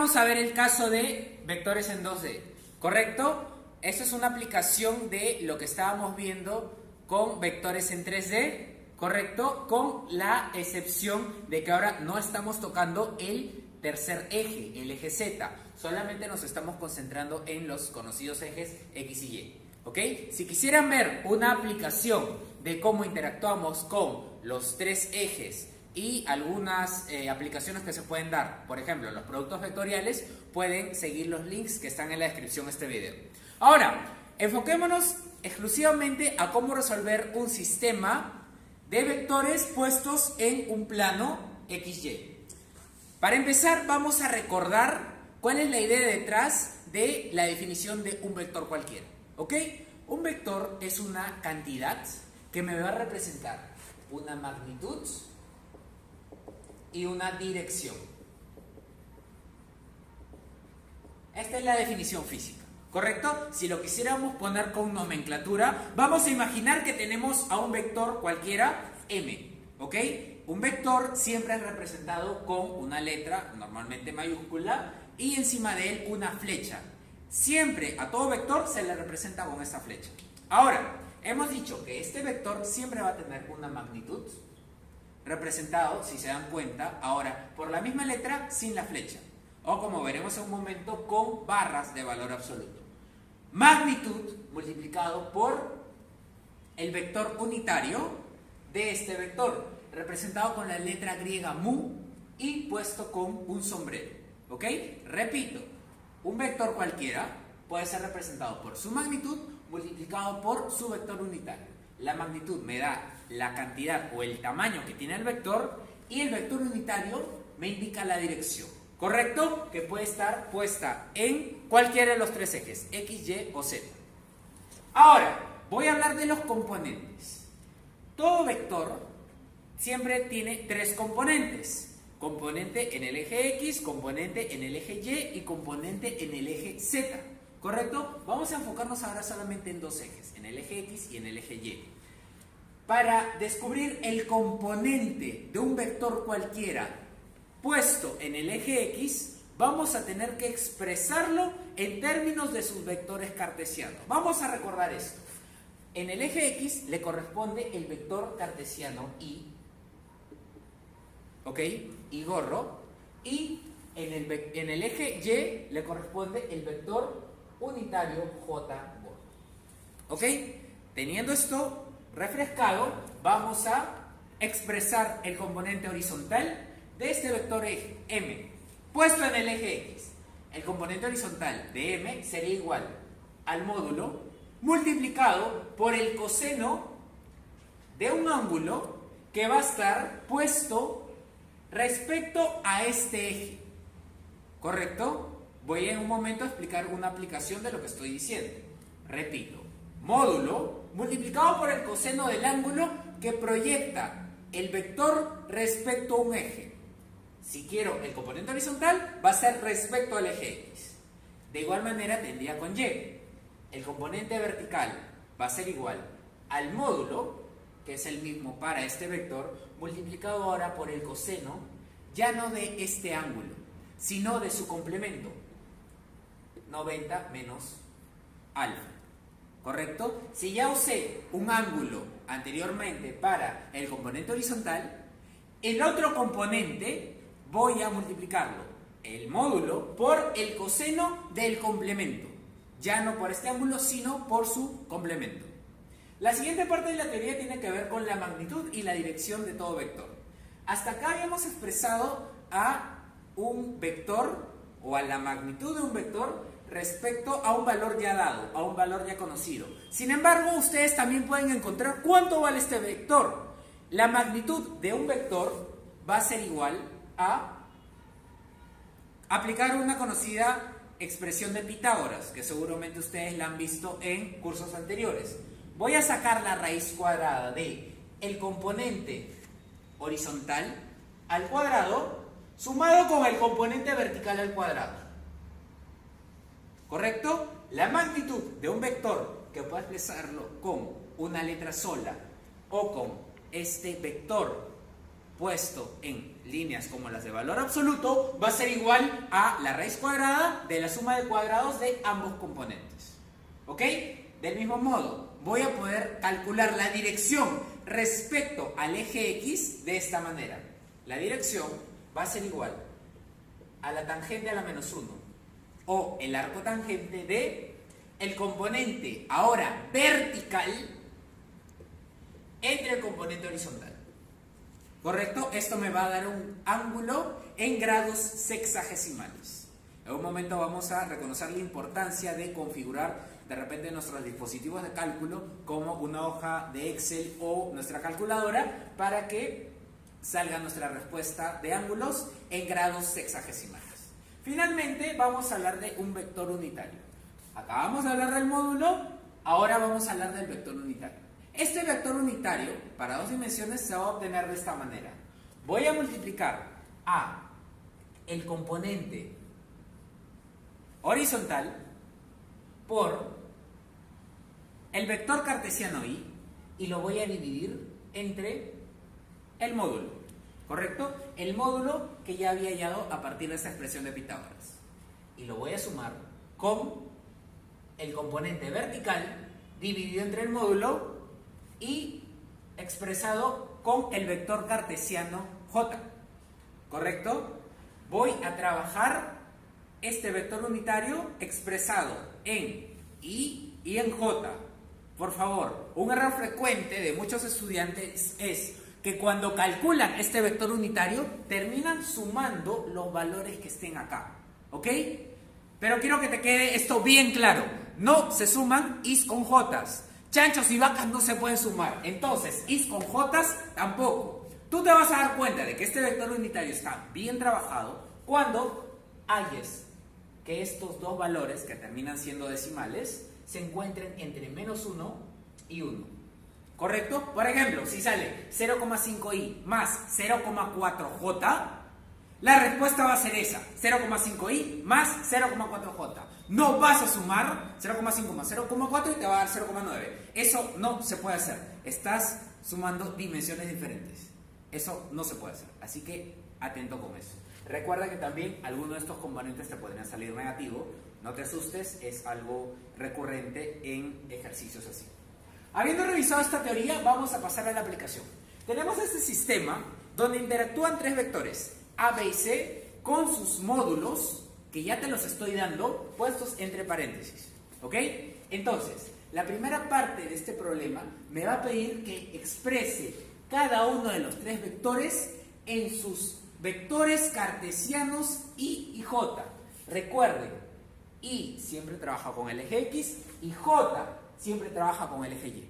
Vamos a ver el caso de vectores en 2D, ¿correcto? Esto es una aplicación de lo que estábamos viendo con vectores en 3D, ¿correcto? Con la excepción de que ahora no estamos tocando el tercer eje, el eje Z. Solamente nos estamos concentrando en los conocidos ejes X y Y, ¿ok? Si quisieran ver una aplicación de cómo interactuamos con los tres ejes y algunas aplicaciones que se pueden dar, por ejemplo, los productos vectoriales, pueden seguir los links que están en la descripción de este video. Ahora, enfoquémonos exclusivamente a cómo resolver un sistema de vectores puestos en un plano XY. Para empezar, vamos a recordar cuál es la idea detrás de la definición de un vector cualquiera, ¿ok? Un vector es una cantidad que me va a representar una magnitud y una dirección. Esta es la definición física, ¿correcto? Si lo quisiéramos poner con nomenclatura, vamos a imaginar que tenemos a un vector cualquiera, M, ¿ok? Un vector siempre es representado con una letra, normalmente mayúscula, y encima de él una flecha. Siempre a todo vector se le representa con esta flecha. Ahora, hemos dicho que este vector siempre va a tener una magnitud, representado, si se dan cuenta, ahora por la misma letra sin la flecha, o como veremos en un momento, con barras de valor absoluto. Magnitud multiplicado por el vector unitario de este vector, representado con la letra griega mu y puesto con un sombrero, ¿ok? Repito, un vector cualquiera puede ser representado por su magnitud multiplicado por su vector unitario. La magnitud me da la cantidad o el tamaño que tiene el vector y el vector unitario me indica la dirección, ¿correcto? Que puede estar puesta en cualquiera de los tres ejes, X, Y o Z. Ahora, voy a hablar de los componentes. Todo vector siempre tiene tres componentes. Componente en el eje X, componente en el eje Y y componente en el eje Z, ¿correcto? Vamos a enfocarnos ahora solamente en dos ejes, en el eje X y en el eje Y. Para descubrir el componente de un vector cualquiera puesto en el eje X, vamos a tener que expresarlo en términos de sus vectores cartesianos. Vamos a recordar esto. En el eje X le corresponde el vector cartesiano Y, ¿ok? Y gorro. Y en el eje Y le corresponde el vector unitario J gorro. ¿Ok? Teniendo esto refrescado, vamos a expresar el componente horizontal de este vector M puesto en el eje X. El componente horizontal de M sería igual al módulo multiplicado por el coseno de un ángulo que va a estar puesto respecto a este eje, ¿correcto? Voy en un momento a explicar una aplicación de lo que estoy diciendo. Repito, módulo multiplicado por el coseno del ángulo que proyecta el vector respecto a un eje. Si quiero el componente horizontal, va a ser respecto al eje X. De igual manera tendría con Y. El componente vertical va a ser igual al módulo, que es el mismo para este vector, multiplicado ahora por el coseno, ya no de este ángulo, sino de su complemento, 90 menos alfa. ¿Correcto? Si ya usé un ángulo anteriormente para el componente horizontal, el otro componente voy a multiplicarlo, el módulo, por el coseno del complemento. Ya no por este ángulo, sino por su complemento. La siguiente parte de la teoría tiene que ver con la magnitud y la dirección de todo vector. Hasta acá habíamos expresado a un vector o a la magnitud de un vector respecto a un valor ya dado, a un valor ya conocido. Sin embargo, ustedes también pueden encontrar cuánto vale este vector. La magnitud de un vector va a ser igual a aplicar una conocida expresión de Pitágoras, que seguramente ustedes la han visto en cursos anteriores. Voy a sacar la raíz cuadrada de el componente horizontal al cuadrado sumado con el componente vertical al cuadrado. ¿Correcto? La magnitud de un vector que puedo expresarlo con una letra sola o con este vector puesto en líneas como las de valor absoluto va a ser igual a la raíz cuadrada de la suma de cuadrados de ambos componentes. ¿Ok? Del mismo modo, voy a poder calcular la dirección respecto al eje X de esta manera. La dirección va a ser igual a la tangente a la menos 1 o el arco tangente de el componente ahora vertical entre el componente horizontal. ¿Correcto? Esto me va a dar un ángulo en grados sexagesimales. En un momento vamos a reconocer la importancia de configurar de repente nuestros dispositivos de cálculo como una hoja de Excel o nuestra calculadora para que salga nuestra respuesta de ángulos en grados sexagesimales. Finalmente vamos a hablar de un vector unitario. Acabamos de hablar del módulo, ahora vamos a hablar del vector unitario. Este vector unitario para dos dimensiones se va a obtener de esta manera. Voy a multiplicar a el componente horizontal por el vector cartesiano y lo voy a dividir entre el módulo, ¿correcto? El módulo que ya había hallado a partir de esta expresión de Pitágoras. Y lo voy a sumar con el componente vertical dividido entre el módulo y expresado con el vector cartesiano J, ¿correcto? Voy a trabajar este vector unitario expresado en I y en J. Por favor, un error frecuente de muchos estudiantes es que cuando calculan este vector unitario terminan sumando los valores que estén acá, ¿ok? Pero quiero que te quede esto bien claro. No se suman Is con Jotas. Chanchos y vacas no se pueden sumar. Entonces, Is con Jotas tampoco. Tú te vas a dar cuenta de que este vector unitario está bien trabajado cuando halles que estos dos valores, que terminan siendo decimales, se encuentren entre menos 1 y 1. ¿Correcto? Por ejemplo, si sale 0,5i más 0,4j, la respuesta va a ser esa, 0,5i más 0,4j. No vas a sumar 0,5 más 0,4 y te va a dar 0,9. Eso no se puede hacer. Estás sumando dimensiones diferentes. Eso no se puede hacer. Así que atento con eso. Recuerda que también algunos de estos componentes te podrían salir negativo. No te asustes, es algo recurrente en ejercicios así. Habiendo revisado esta teoría, vamos a pasar a la aplicación. Tenemos este sistema donde interactúan tres vectores, A, B y C, con sus módulos, que ya te los estoy dando, puestos entre paréntesis. ¿Ok? Entonces, la primera parte de este problema me va a pedir que exprese cada uno de los tres vectores en sus vectores cartesianos I y J. Recuerden, I siempre trabaja con el eje X y J siempre trabaja con el eje Y.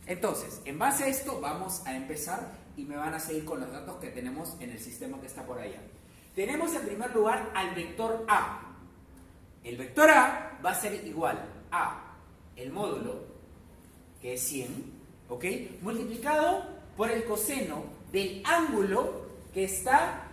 Entonces, en base a esto vamos a empezar y me van a seguir con los datos que tenemos en el sistema que está por allá. Tenemos en primer lugar al vector A. El vector A va a ser igual a el módulo, que es 100, ¿ok? Multiplicado por el coseno del ángulo que está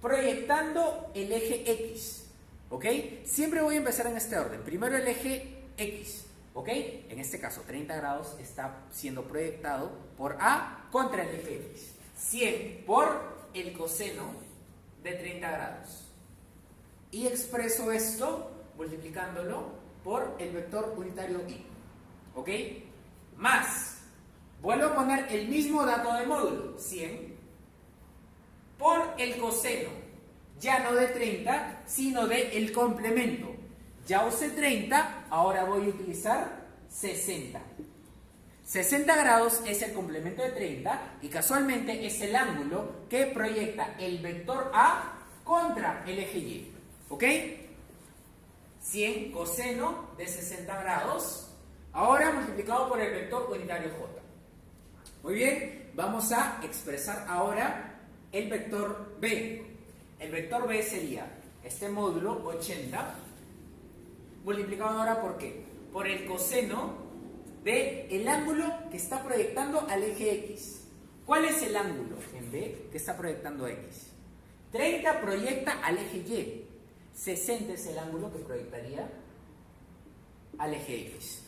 proyectando el eje X, ¿ok? Siempre voy a empezar en este orden. Primero el eje X, ¿ok? En este caso 30 grados está siendo proyectado por A contra el eje X. 100 por el coseno de 30 grados. Y expreso esto multiplicándolo por el vector unitario I, ¿ok? Más, vuelvo a poner el mismo dato de módulo, 100, por el coseno, ya no de 30, sino de el complemento. Ya usé 30, ahora voy a utilizar 60. 60 grados es el complemento de 30 y casualmente es el ángulo que proyecta el vector A contra el eje Y. ¿Ok? 100 coseno de 60 grados, ahora multiplicado por el vector unitario J. Muy bien, vamos a expresar ahora el vector B. El vector B sería este módulo 80 multiplicado ahora ¿por qué? Por el coseno del ángulo que está proyectando al eje X. ¿Cuál es el ángulo en B que está proyectando X? 30 proyecta al eje Y. 60 es el ángulo que proyectaría al eje X.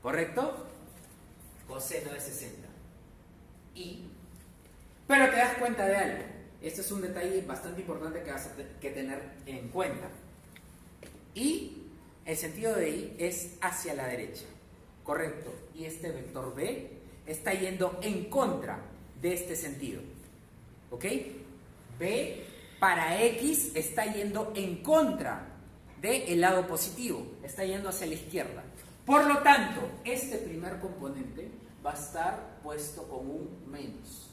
¿Correcto? Coseno de 60. Y Pero te das cuenta de algo. Este es un detalle bastante importante que vas a que tener en cuenta. Y el sentido de I es hacia la derecha. Correcto. Y este vector B está yendo en contra de este sentido. ¿Ok? B para X está yendo en contra del lado positivo. Está yendo hacia la izquierda. Por lo tanto, este primer componente va a estar puesto con un menos.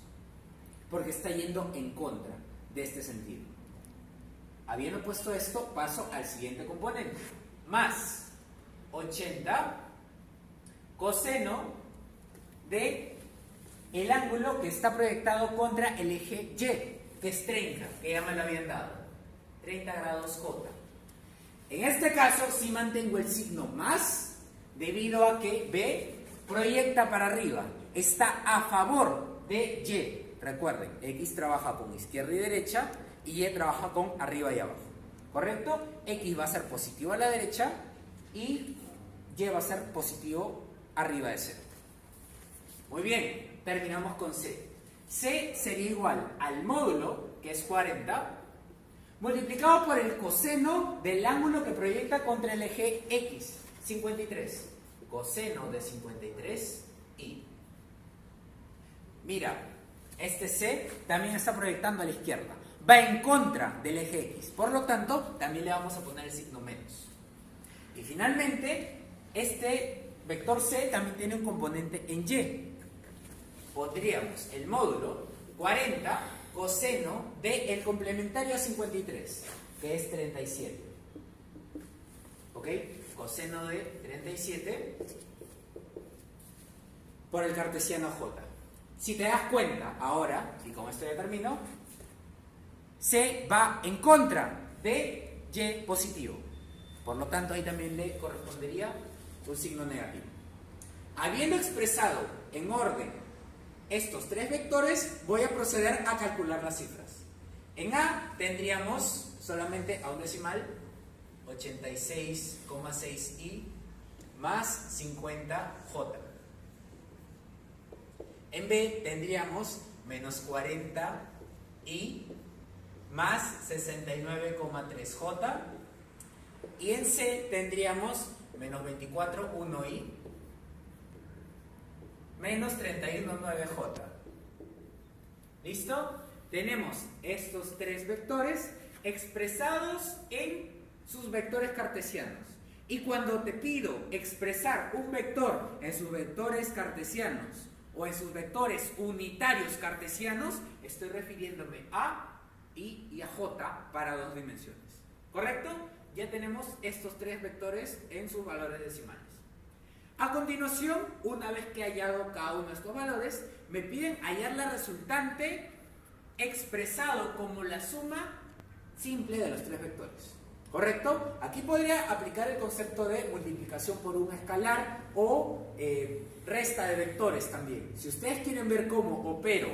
Porque está yendo en contra de este sentido. Habiendo puesto esto, paso al siguiente componente. Más 80 coseno de el ángulo que está proyectado contra el eje Y, que es 30, que ya me lo habían dado. 30 grados J. En este caso sí mantengo el signo más, debido a que B proyecta para arriba. Está a favor de Y. Recuerden, X trabaja con izquierda y derecha y Y trabaja con arriba y abajo. ¿Correcto? X va a ser positivo a la derecha y Y va a ser positivo arriba de 0. Muy bien, terminamos con C. C sería igual al módulo, que es 40, multiplicado por el coseno del ángulo que proyecta contra el eje X, 53. Coseno de 53 y... Mira, este C también está proyectando a la izquierda. Va en contra del eje X. Por lo tanto, también le vamos a poner el signo menos. Y finalmente, este vector C también tiene un componente en Y. Pondríamos el módulo 40 coseno del complementario a 53, que es 37. ¿Ok? Coseno de 37 por el cartesiano J. Si te das cuenta ahora, y con esto ya termino, C va en contra de Y positivo. Por lo tanto, ahí también le correspondería un signo negativo. Habiendo expresado en orden estos tres vectores, voy a proceder a calcular las cifras. En A tendríamos solamente a un decimal 86,6i más 50j. En B tendríamos menos 40i más 69,3j. Y en C tendríamos menos 24,1i menos 31,9j. ¿Listo? Tenemos estos tres vectores expresados en sus vectores cartesianos. Y cuando te pido expresar un vector en sus vectores cartesianos o en sus vectores unitarios cartesianos, estoy refiriéndome a I y a J para dos dimensiones. ¿Correcto? Ya tenemos estos tres vectores en sus valores decimales. A continuación, una vez que he hallado cada uno de estos valores, me piden hallar la resultante expresado como la suma simple de los tres vectores. ¿Correcto? Aquí podría aplicar el concepto de multiplicación por un escalar o resta de vectores también. Si ustedes quieren ver cómo opero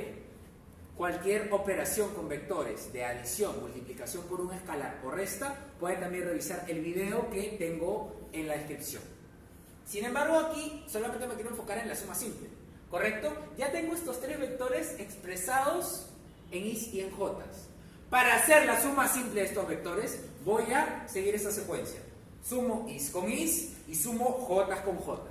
cualquier operación con vectores de adición, multiplicación por un escalar o resta, pueden también revisar el video que tengo en la descripción. Sin embargo, aquí solamente me quiero enfocar en la suma simple. ¿Correcto? Ya tengo estos tres vectores expresados en i y en j. Para hacer la suma simple de estos vectores, voy a seguir esta secuencia. Sumo is con is y sumo j con j.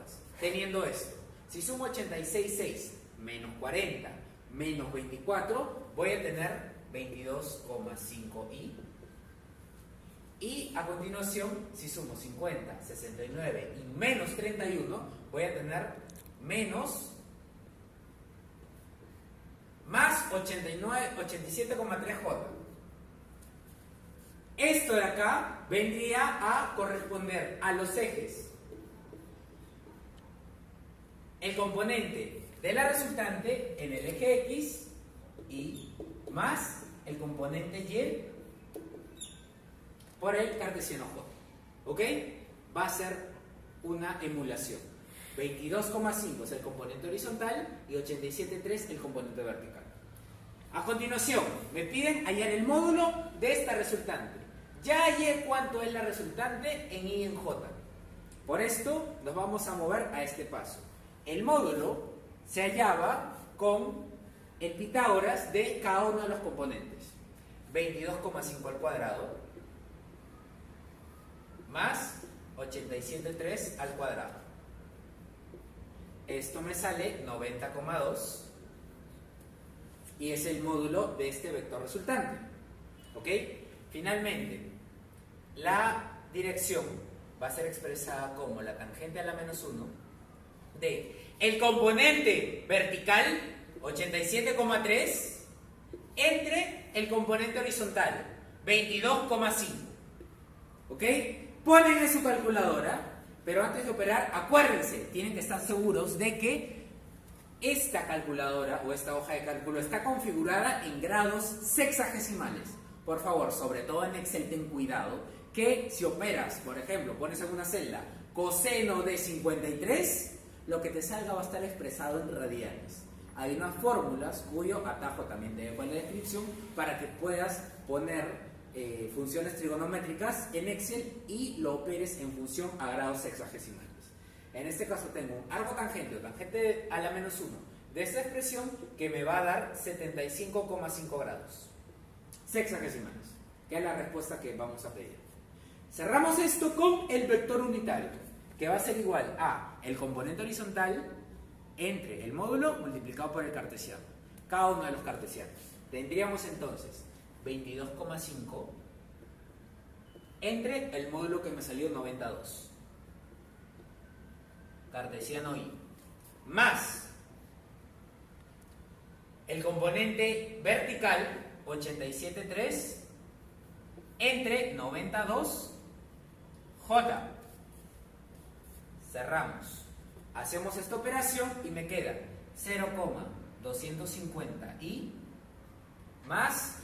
Teniendo esto, si sumo 86,6 menos 40 menos 24, voy a tener 22,5i. Y a continuación, si sumo 50, 69 y menos 31, voy a tener menos más 87,3j. Esto de acá vendría a corresponder a los ejes. El componente de la resultante en el eje X y más el componente Y por el cartesiano J. ¿Ok? Va a ser una emulación. 22,5 es el componente horizontal y 87,3 el componente vertical. A continuación, me piden hallar el módulo de esta resultante. Ya hallé cuánto es la resultante en I y en J. Por esto nos vamos a mover a este paso. El módulo se hallaba con el Pitágoras de cada uno de los componentes. 22,5 al cuadrado más 87,3 al cuadrado. Esto me sale 90,2 y es el módulo de este vector resultante. ¿Ok? Finalmente, la dirección va a ser expresada como la tangente a la menos 1 de el componente vertical 87,3 entre el componente horizontal 22,5. ¿Ok? Ponen en su calculadora, pero antes de operar, acuérdense, tienen que estar seguros de que esta calculadora o esta hoja de cálculo está configurada en grados sexagesimales. Por favor, sobre todo en Excel, ten cuidado que si operas, por ejemplo, pones en una celda coseno de 53, lo que te salga va a estar expresado en radianes. Hay unas fórmulas cuyo atajo también te dejo en la descripción para que puedas poner funciones trigonométricas en Excel y lo operes en función a grados sexagesimales. En este caso tengo un arco tangente o tangente a la menos 1 de esta expresión que me va a dar 75,5 grados sexagesimales, que es la respuesta que vamos a pedir. Cerramos esto con el vector unitario, que va a ser igual a el componente horizontal entre el módulo multiplicado por el cartesiano, cada uno de los cartesianos. Tendríamos entonces 22,5 entre el módulo que me salió 92, cartesiano I, más el componente vertical 87,3 entre 92 J. Cerramos. Hacemos esta operación y me queda 0,250 I más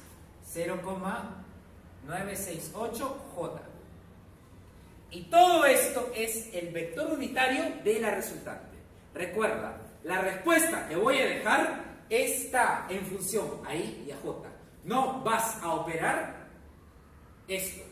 0,968 J. Y todo esto es el vector unitario de la resultante. Recuerda, la respuesta que voy a dejar está en función a I y a J. No vas a operar esto.